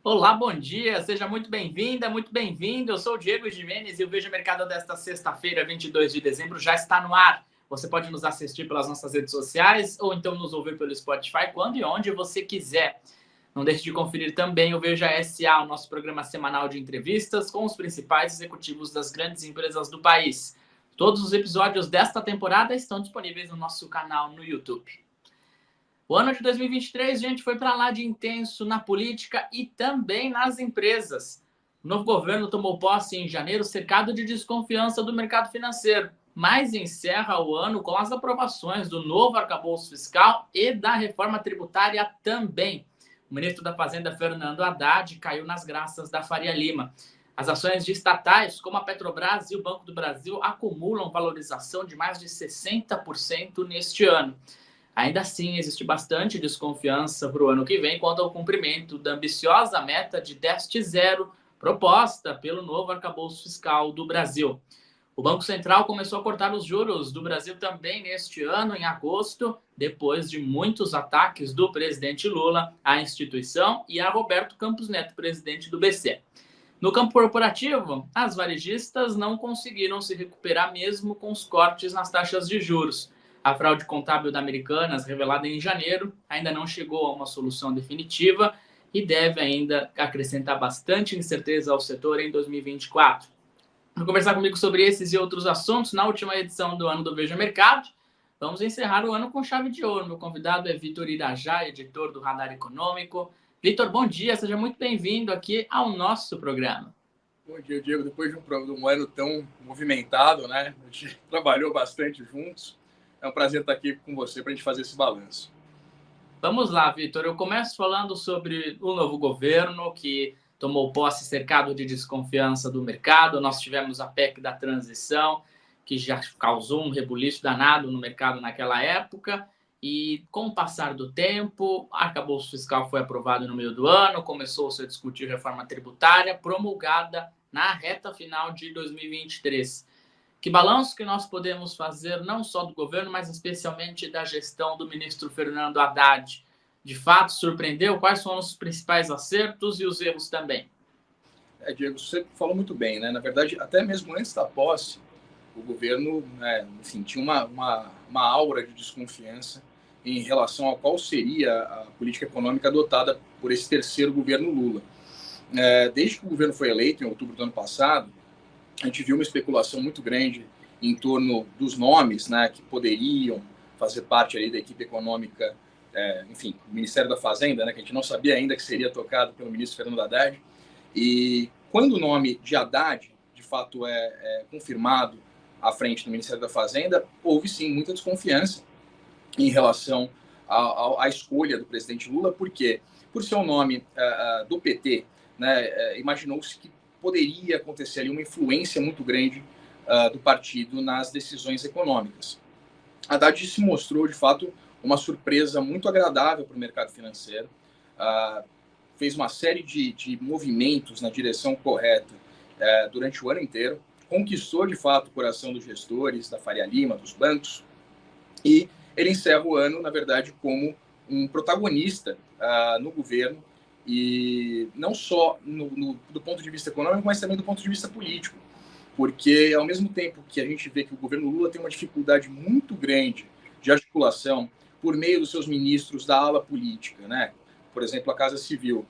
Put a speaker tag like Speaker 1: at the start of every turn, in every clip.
Speaker 1: Olá, bom dia, seja muito bem-vinda, muito bem-vindo. Eu sou o Diego Gimenez e o Veja Mercado desta sexta-feira, 22 de dezembro, já está no ar. Você pode nos assistir pelas nossas redes sociais ou então nos ouvir pelo Spotify, quando e onde você quiser. Não deixe de conferir também o Veja SA, o nosso programa semanal de entrevistas com os principais executivos das grandes empresas do país. Todos os episódios desta temporada estão disponíveis no nosso canal no YouTube. O ano de 2023, gente, foi para lá de intenso na política e também nas empresas. O novo governo tomou posse em janeiro, cercado de desconfiança do mercado financeiro, mas encerra o ano com as aprovações do novo arcabouço fiscal e da reforma tributária também. O ministro da Fazenda, Fernando Haddad, caiu nas graças da Faria Lima. As ações de estatais, como a Petrobras e o Banco do Brasil, acumulam valorização de mais de 60% neste ano. Ainda assim, existe bastante desconfiança para o ano que vem quanto ao cumprimento da ambiciosa meta de déficit zero proposta pelo novo arcabouço fiscal do Brasil. O Banco Central começou a cortar os juros do Brasil também neste ano, em agosto, depois de muitos ataques do presidente Lula à instituição e a Roberto Campos Neto, presidente do BC. No campo corporativo, as varejistas não conseguiram se recuperar mesmo com os cortes nas taxas de juros. A fraude contábil da Americanas, revelada em janeiro, ainda não chegou a uma solução definitiva e deve ainda acrescentar bastante incerteza ao setor em 2024. Para conversar comigo sobre esses e outros assuntos, na última edição do ano do Veja Mercado, vamos encerrar o ano com chave de ouro. Meu convidado é Vitor Irajá, editor do Radar Econômico. Vitor, bom dia, seja muito bem-vindo aqui ao nosso programa.
Speaker 2: Bom dia, Diego. Depois de um ano tão movimentado, né? A gente trabalhou bastante juntos. É um prazer estar aqui com você para a gente fazer esse balanço.
Speaker 1: Vamos lá, Vitor. Eu começo falando sobre o novo governo que tomou posse cercado de desconfiança do mercado. Nós tivemos a PEC da transição, que já causou um rebuliço danado no mercado naquela época. E com o passar do tempo, o arcabouço fiscal foi aprovado no meio do ano, começou-se a discutir reforma tributária, promulgada na reta final de 2023. Que balanço que nós podemos fazer não só do governo, mas especialmente da gestão do ministro Fernando Haddad? De fato, surpreendeu? Quais foram os principais acertos e os erros também?
Speaker 2: Diego, você falou muito bem, né? Na verdade, até mesmo antes da posse, o governo, enfim, tinha uma aura de desconfiança em relação a qual seria a política econômica adotada por esse terceiro governo Lula. Desde que o governo foi eleito, em outubro do ano passado, a gente viu uma especulação muito grande em torno dos nomes, né, que poderiam fazer parte ali da equipe econômica, enfim, o Ministério da Fazenda, né, que a gente não sabia ainda que seria tocado pelo ministro Fernando Haddad. E quando o nome de Haddad, de fato, é confirmado à frente do Ministério da Fazenda, houve sim muita desconfiança em relação à escolha do presidente Lula, porque, por ser um nome do PT, né, imaginou-se que poderia acontecer ali uma influência muito grande do partido nas decisões econômicas. Haddad se mostrou, de fato, uma surpresa muito agradável para o mercado financeiro, fez uma série de movimentos na direção correta durante o ano inteiro, conquistou, de fato, o coração dos gestores, da Faria Lima, dos bancos, e ele encerra o ano, na verdade, como um protagonista no governo, e não só do ponto de vista econômico, mas também do ponto de vista político, porque ao mesmo tempo que a gente vê que o governo Lula tem uma dificuldade muito grande de articulação por meio dos seus ministros da ala política, né? Por exemplo, a Casa Civil,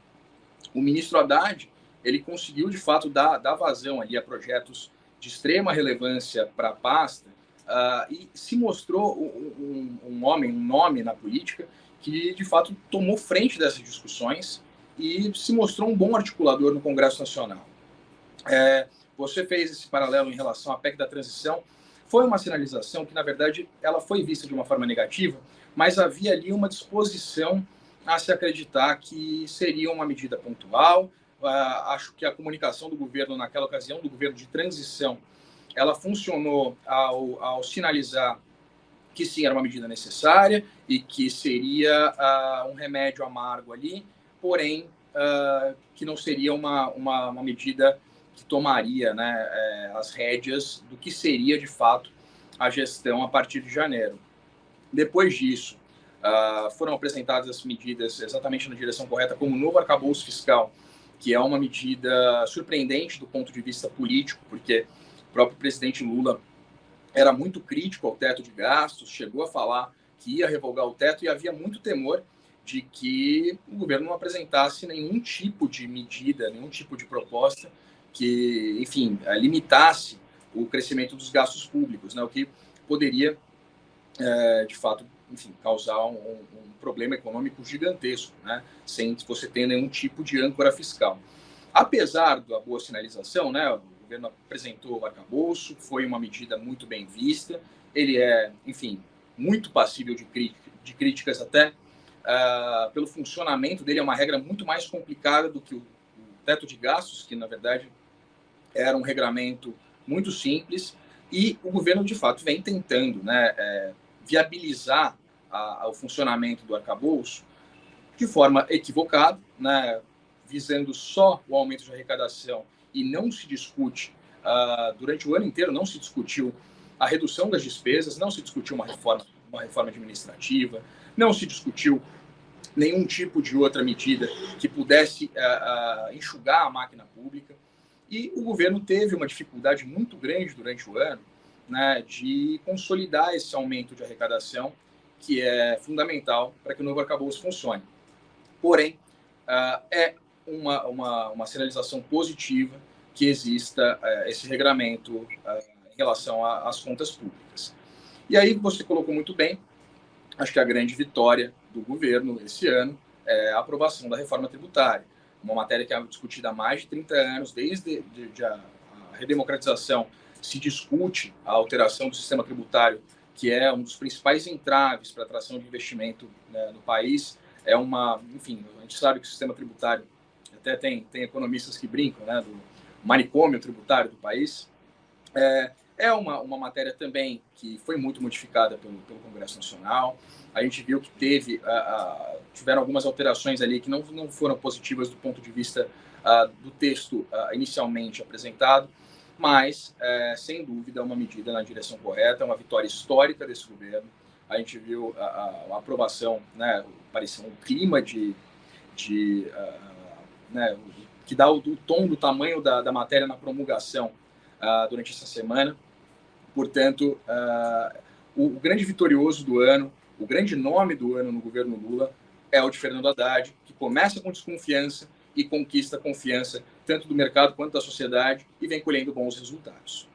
Speaker 2: o ministro Haddad, ele conseguiu de fato dar vazão ali a projetos de extrema relevância para a pasta, e se mostrou um nome na política que de fato tomou frente dessas discussões e se mostrou um bom articulador no Congresso Nacional. Você fez esse paralelo em relação à PEC da transição. Foi uma sinalização que, na verdade, ela foi vista de uma forma negativa, mas havia ali uma disposição a se acreditar que seria uma medida pontual. Acho que a comunicação do governo naquela ocasião, do governo de transição, ela funcionou ao sinalizar que sim, era uma medida necessária e que seria um remédio amargo ali, porém, que não seria uma medida que tomaria, né, as rédeas do que seria, de fato, a gestão a partir de janeiro. Depois disso, foram apresentadas as medidas exatamente na direção correta, como o novo arcabouço fiscal, que é uma medida surpreendente do ponto de vista político, porque o próprio presidente Lula era muito crítico ao teto de gastos, chegou a falar que ia revogar o teto e havia muito temor de que o governo não apresentasse nenhum tipo de medida, nenhum tipo de proposta que, enfim, limitasse o crescimento dos gastos públicos, né? O que poderia, de fato, enfim, causar um problema econômico gigantesco, né? Sem você ter nenhum tipo de âncora fiscal. Apesar da boa sinalização, né? O governo apresentou o arcabouço, foi uma medida muito bem vista, ele é, enfim, muito passível de críticas até pelo funcionamento dele, é uma regra muito mais complicada do que o teto de gastos, que na verdade era um regramento muito simples, e o governo de fato vem tentando, né, viabilizar o funcionamento do arcabouço de forma equivocada, né, visando só o aumento de arrecadação, e não se discute, durante o ano inteiro não se discutiu a redução das despesas, não se discutiu uma reforma administrativa, não se discutiu nenhum tipo de outra medida que pudesse enxugar a máquina pública. E o governo teve uma dificuldade muito grande durante o ano, né, de consolidar esse aumento de arrecadação, que é fundamental para que o novo arcabouço funcione. Porém, é uma sinalização positiva que exista esse regramento em relação às contas públicas. E aí você colocou muito bem, acho que a grande vitória do governo esse ano é a aprovação da reforma tributária, uma matéria que é discutida há mais de 30 anos, desde a redemocratização se discute a alteração do sistema tributário, que é um dos principais entraves para a atração de investimento, né, no país. Enfim, a gente sabe que o sistema tributário, até tem economistas que brincam, né, do manicômio tributário do país. É uma matéria também que foi muito modificada pelo Congresso Nacional. A gente viu que tiveram algumas alterações ali que não foram positivas do ponto de vista do texto inicialmente apresentado, mas, sem dúvida, é uma medida na direção correta, é uma vitória histórica desse governo. A gente viu a aprovação, né, parecia um clima né, que dá o tom do tamanho da matéria na promulgação durante essa semana. Portanto, o grande vitorioso do ano, o grande nome do ano no governo Lula é o de Fernando Haddad, que começa com desconfiança e conquista confiança tanto do mercado quanto da sociedade e vem colhendo bons resultados.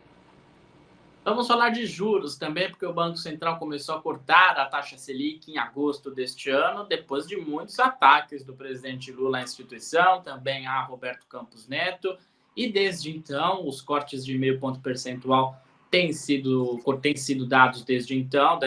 Speaker 1: Vamos falar de juros também, porque o Banco Central começou a cortar a taxa Selic em agosto deste ano, depois de muitos ataques do presidente Lula à instituição, também a Roberto Campos Neto, e desde então os cortes de 0,5 ponto percentual têm sido dados desde então,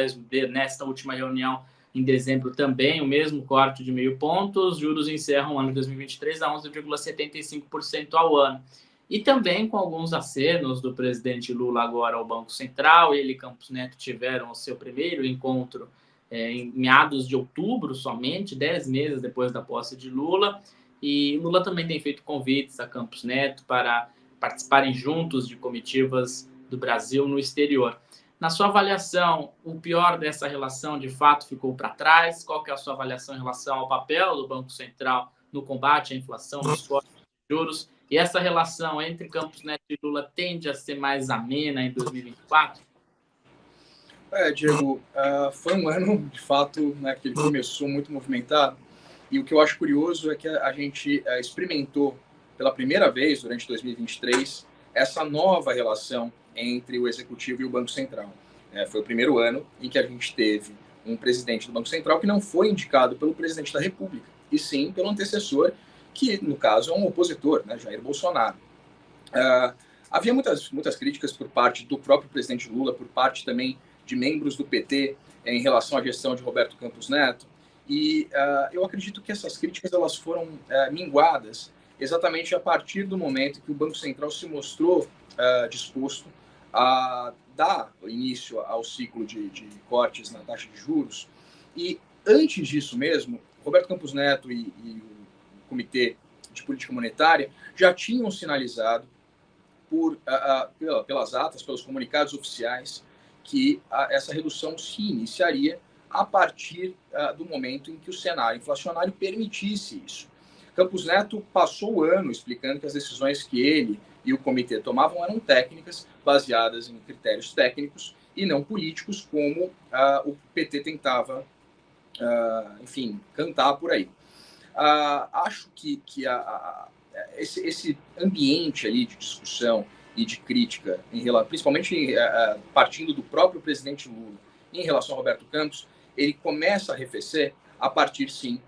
Speaker 1: nesta última reunião em dezembro também, o mesmo corte de 0,5 ponto, os juros encerram o ano de 2023 a 11,75% ao ano. E também com alguns acenos do presidente Lula agora ao Banco Central. Ele e Campos Neto tiveram o seu primeiro encontro em meados de outubro somente, 10 meses depois da posse de Lula. E Lula também tem feito convites a Campos Neto para participarem juntos de comitivas do Brasil no exterior. Na sua avaliação, o pior dessa relação de fato ficou para trás? Qual que é a sua avaliação em relação ao papel do Banco Central no combate à inflação, nos cortes de juros? E essa relação entre Campos Neto e Lula tende a ser mais amena em 2024?
Speaker 2: Diego, foi um ano, de fato, né, que ele começou muito movimentado. E o que eu acho curioso é que a gente experimentou pela primeira vez durante 2023 essa nova relação entre o Executivo e o Banco Central. Foi o primeiro ano em que a gente teve um presidente do Banco Central que não foi indicado pelo presidente da República, e sim pelo antecessor, que, no caso, é um opositor, né, Jair Bolsonaro. Havia muitas críticas por parte do próprio presidente Lula, por parte também de membros do PT em relação à gestão de Roberto Campos Neto, e eu acredito que essas críticas elas foram minguadas exatamente a partir do momento que o Banco Central se mostrou disposto a dar início ao ciclo de cortes na taxa de juros. E antes disso mesmo, Roberto Campos Neto e o Comitê de Política Monetária já tinham sinalizado pelas atas, pelos comunicados oficiais, que essa redução se iniciaria a partir do momento em que o cenário inflacionário permitisse isso. Campos Neto passou o ano explicando que as decisões que ele e o comitê tomavam eram técnicas, baseadas em critérios técnicos e não políticos, como o PT tentava, enfim, cantar por aí. Acho que esse ambiente ali de discussão e de crítica, principalmente partindo do próprio presidente Lula em relação ao Roberto Campos, ele começa a arrefecer a partir, sim,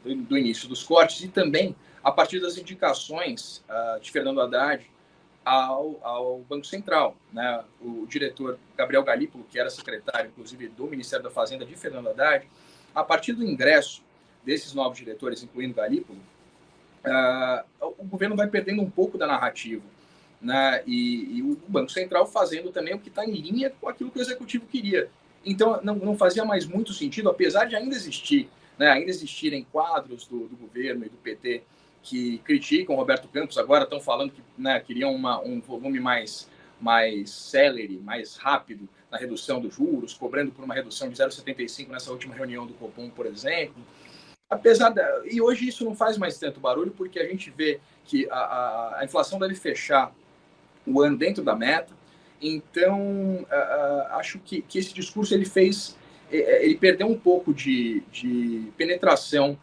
Speaker 2: do início dos cortes e também a partir das indicações de Fernando Haddad ao Banco Central. Né? O diretor Gabriel Galípolo, que era secretário, inclusive, do Ministério da Fazenda de Fernando Haddad, a partir do ingresso desses novos diretores, incluindo Galípolo, o governo vai perdendo um pouco da narrativa. Né? E o Banco Central fazendo também o que está em linha com aquilo que o Executivo queria. Então, não fazia mais muito sentido, apesar de ainda existir, né, ainda existirem quadros do governo e do PT que criticam Roberto Campos, agora estão falando que, né, queriam um volume mais célere, mais rápido na redução dos juros, cobrando por uma redução de 0,75 nessa última reunião do Copom, por exemplo. E hoje isso não faz mais tanto barulho, porque a gente vê que a inflação deve fechar o ano dentro da meta. Então, acho que esse discurso ele perdeu um pouco de penetração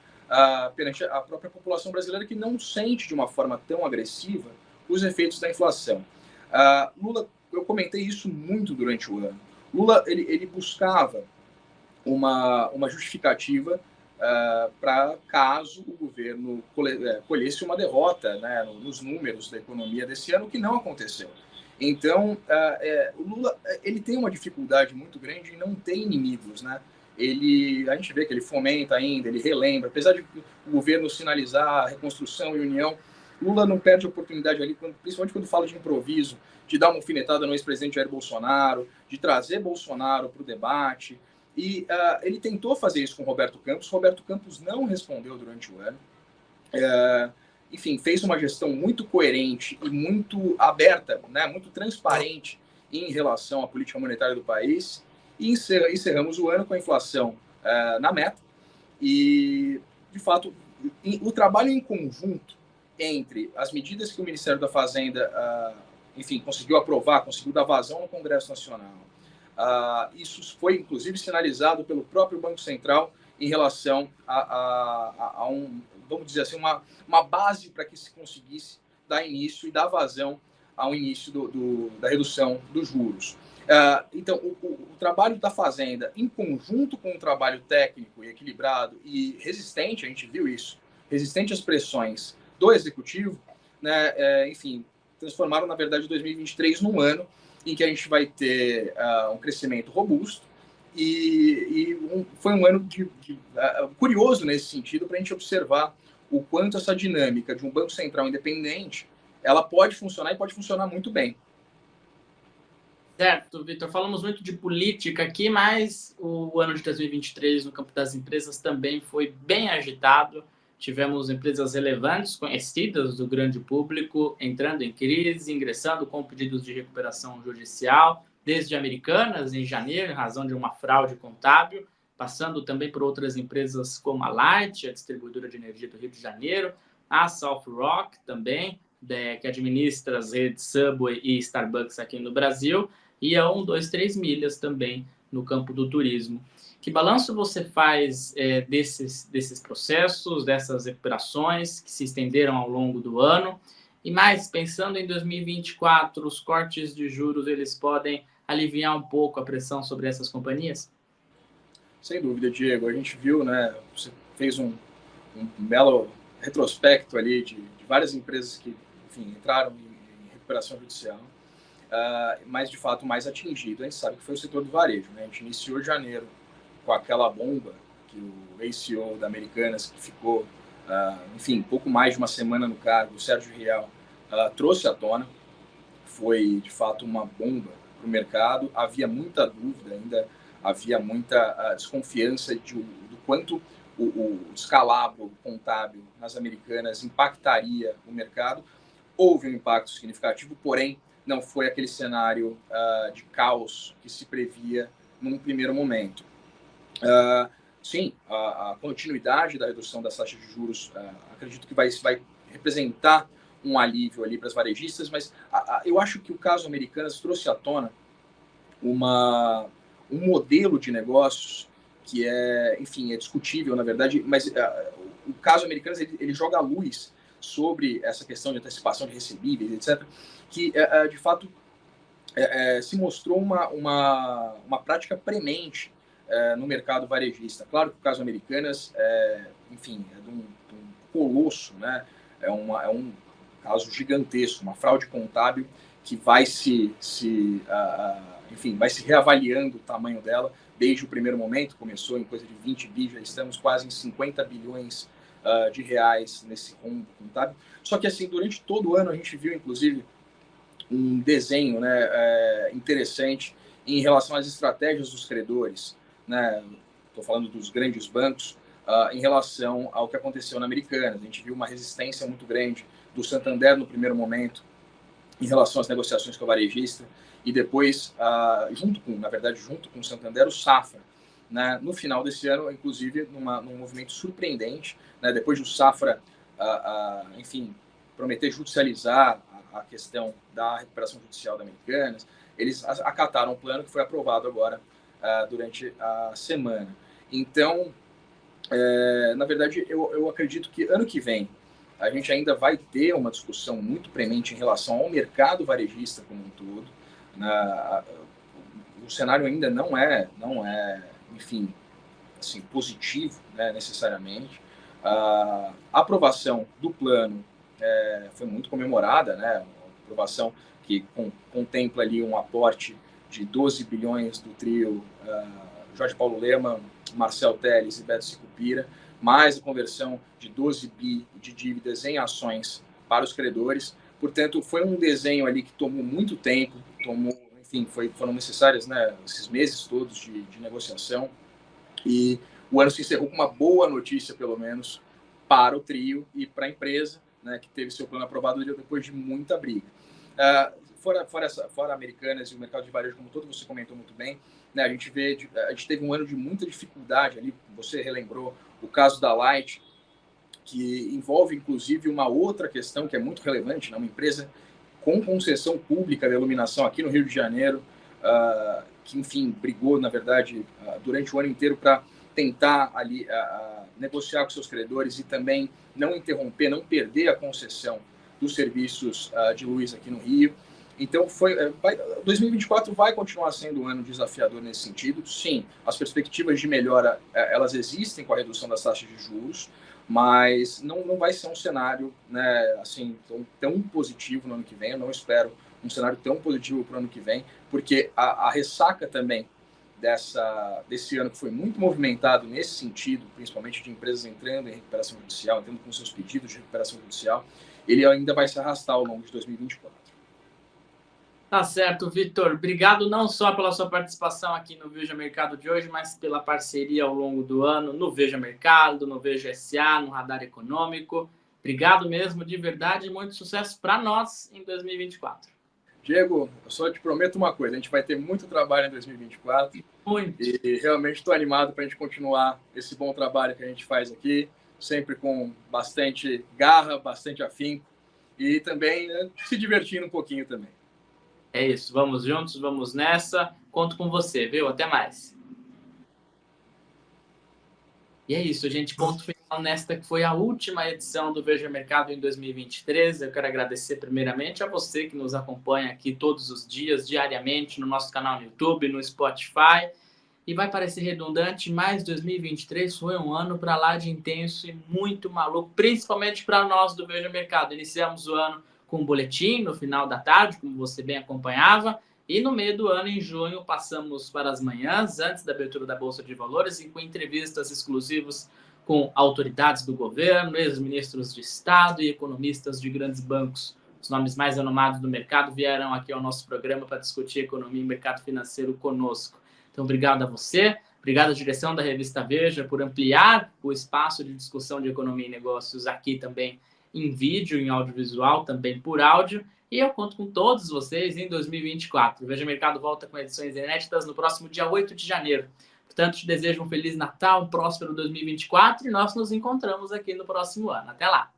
Speaker 2: perante a própria população brasileira, que não sente de uma forma tão agressiva os efeitos da inflação. Lula, eu comentei isso muito durante o ano. Lula ele buscava uma justificativa para caso o governo colhesse uma derrota, né, nos números da economia desse ano, que não aconteceu. Então, o Lula ele tem uma dificuldade muito grande em não ter inimigos, né? A gente vê que ele fomenta ainda, ele relembra, apesar de o governo sinalizar reconstrução e união, Lula não perde a oportunidade ali, principalmente quando fala de improviso, de dar uma alfinetada no ex-presidente Jair Bolsonaro, de trazer Bolsonaro para o debate. E ele tentou fazer isso com Roberto Campos não respondeu durante o ano. Enfim, fez uma gestão muito coerente e muito aberta, né, muito transparente em relação à política monetária do país. E encerramos o ano com a inflação na meta. E, de fato, o trabalho em conjunto entre as medidas que o Ministério da Fazenda, enfim, conseguiu aprovar, conseguiu dar vazão no Congresso Nacional. Isso foi, inclusive, sinalizado pelo próprio Banco Central em relação a vamos dizer assim, uma base para que se conseguisse dar início e dar vazão ao início da redução dos juros. Então, o trabalho da Fazenda, em conjunto com o trabalho técnico e equilibrado e resistente, a gente viu isso, resistente às pressões do Executivo, né, enfim, transformaram, na verdade, 2023 num ano em que a gente vai ter um crescimento robusto foi um ano curioso nesse sentido para a gente observar o quanto essa dinâmica de um Banco Central independente ela pode funcionar e pode funcionar muito bem.
Speaker 1: Certo, Vitor. Falamos muito de política aqui, mas o ano de 2023 no campo das empresas também foi bem agitado. Tivemos empresas relevantes, conhecidas do grande público, entrando em crise, ingressando com pedidos de recuperação judicial, desde Americanas, em janeiro, em razão de uma fraude contábil, passando também por outras empresas como a Light, a distribuidora de energia do Rio de Janeiro, a South Rock também, que administra as redes Subway e Starbucks aqui no Brasil, e a 123 Milhas também no campo do turismo. Que balanço você faz desses processos, dessas recuperações que se estenderam ao longo do ano? E mais, pensando em 2024, os cortes de juros, eles podem aliviar um pouco a pressão sobre essas companhias?
Speaker 2: Sem dúvida, Diego. A gente viu, né? Você fez um belo retrospecto ali de várias empresas que, enfim, entraram em recuperação judicial, mas de fato mais atingido. A gente sabe que foi o setor do varejo, né? A gente iniciou janeiro com aquela bomba que o ex-CEO da Americanas, que ficou, enfim, pouco mais de uma semana no cargo, o Sérgio Rial, trouxe à tona. Foi, de fato, uma bomba para o mercado. Havia muita dúvida ainda, havia muita desconfiança do quanto o descalabro contábil nas Americanas impactaria o mercado. Houve um impacto significativo, porém, não foi aquele cenário de caos que se previa num primeiro momento. sim, a continuidade da redução das taxas de juros, acredito que vai representar um alívio ali para as varejistas, mas eu acho que o caso Americanas trouxe à tona um modelo de negócios que enfim, é discutível, na verdade, mas o caso Americanas, ele joga a luz sobre essa questão de antecipação de recebíveis, etc., que, de fato, se mostrou uma prática premente no mercado varejista. Claro que o caso Americanas, enfim, é de um colosso, né? É um caso gigantesco, uma fraude contábil que vai enfim, vai se reavaliando o tamanho dela desde o primeiro momento. Começou em coisa de 20 bi, já estamos quase em 50 bilhões de reais nesse rombo contábil. Só que, assim, durante todo o ano a gente viu, inclusive, um desenho, né, interessante em relação às estratégias dos credores, né? Estou falando dos grandes bancos, em relação ao que aconteceu na Americanas. A gente viu uma resistência muito grande do Santander no primeiro momento em relação às negociações com a varejista e depois, junto com o Santander, o Safra, né? No final desse ano, inclusive, num movimento surpreendente, né? Depois do Safra, enfim, prometer judicializar a questão da recuperação judicial da Americanas, eles acataram um plano que foi aprovado agora durante a semana. Então, na verdade, eu acredito que ano que vem a gente ainda vai ter uma discussão muito premente em relação ao mercado varejista como um todo. O cenário ainda não é, enfim, assim, positivo, né, necessariamente. A aprovação do plano foi muito comemorada, né? Uma aprovação que contempla ali um aporte de 12 bilhões do trio Jorge Paulo Lemann, Marcel Telles e Beto Sicupira, mais a conversão de 12 bi de dívidas em ações para os credores. Portanto, foi um desenho ali que tomou muito tempo, enfim, foram necessários, né, esses meses todos de negociação, e o ano se encerrou com uma boa notícia, pelo menos, para o trio e para a empresa, né, que teve seu plano aprovado depois de muita briga. Fora Americanas e o mercado de varejo como todo, você comentou muito bem, né, a gente teve um ano de muita dificuldade ali, você relembrou o caso da Light, que envolve, inclusive, uma outra questão que é muito relevante, né, uma empresa com concessão pública de iluminação aqui no Rio de Janeiro, que, enfim, brigou, na verdade, durante o ano inteiro para tentar ali negociar com seus credores e também não interromper, não perder a concessão dos serviços de luz aqui no Rio. Então, 2024 vai continuar sendo um ano desafiador nesse sentido. Sim, as perspectivas de melhora, elas existem com a redução das taxas de juros, mas não vai ser um cenário, né, assim, tão positivo no ano que vem. Eu não espero um cenário tão positivo para o ano que vem, porque a ressaca também desse ano, que foi muito movimentado nesse sentido, principalmente de empresas entrando em recuperação judicial, entrando com seus pedidos de recuperação judicial, ele ainda vai se arrastar ao longo de 2024.
Speaker 1: Tá certo, Vitor. Obrigado não só pela sua participação aqui no Veja Mercado de hoje, mas pela parceria ao longo do ano no Veja Mercado, no Veja SA, no Radar Econômico. Obrigado mesmo, de verdade, e muito sucesso para nós em 2024.
Speaker 2: Diego, eu só te prometo uma coisa, a gente vai ter muito trabalho em 2024.
Speaker 1: Muito.
Speaker 2: E realmente estou animado para a gente continuar esse bom trabalho que a gente faz aqui, sempre com bastante garra, bastante afinco e também, né, se divertindo um pouquinho também.
Speaker 1: É isso, vamos juntos, vamos nessa. Conto com você, viu? Até mais. E é isso, gente. Ponto final nesta que foi a última edição do Veja Mercado em 2023. Eu quero agradecer primeiramente a você que nos acompanha aqui todos os dias, diariamente, no nosso canal no YouTube, no Spotify. E vai parecer redundante, mas 2023 foi um ano para lá de intenso e muito maluco, principalmente para nós do Veja Mercado. Iniciamos o ano com um boletim no final da tarde, como você bem acompanhava, e no meio do ano, em junho, passamos para as manhãs, antes da abertura da Bolsa de Valores, e com entrevistas exclusivas com autoridades do governo, ex-ministros de Estado e economistas de grandes bancos. Os nomes mais renomados do mercado vieram aqui ao nosso programa para discutir economia e mercado financeiro conosco. Então, obrigado a você, obrigado à direção da revista Veja por ampliar o espaço de discussão de economia e negócios aqui também em vídeo, em audiovisual, também por áudio. E eu conto com todos vocês em 2024. O Veja Mercado volta com edições inéditas no próximo dia 8 de janeiro. Portanto, te desejo um Feliz Natal, um próspero 2024 e nós nos encontramos aqui no próximo ano. Até lá!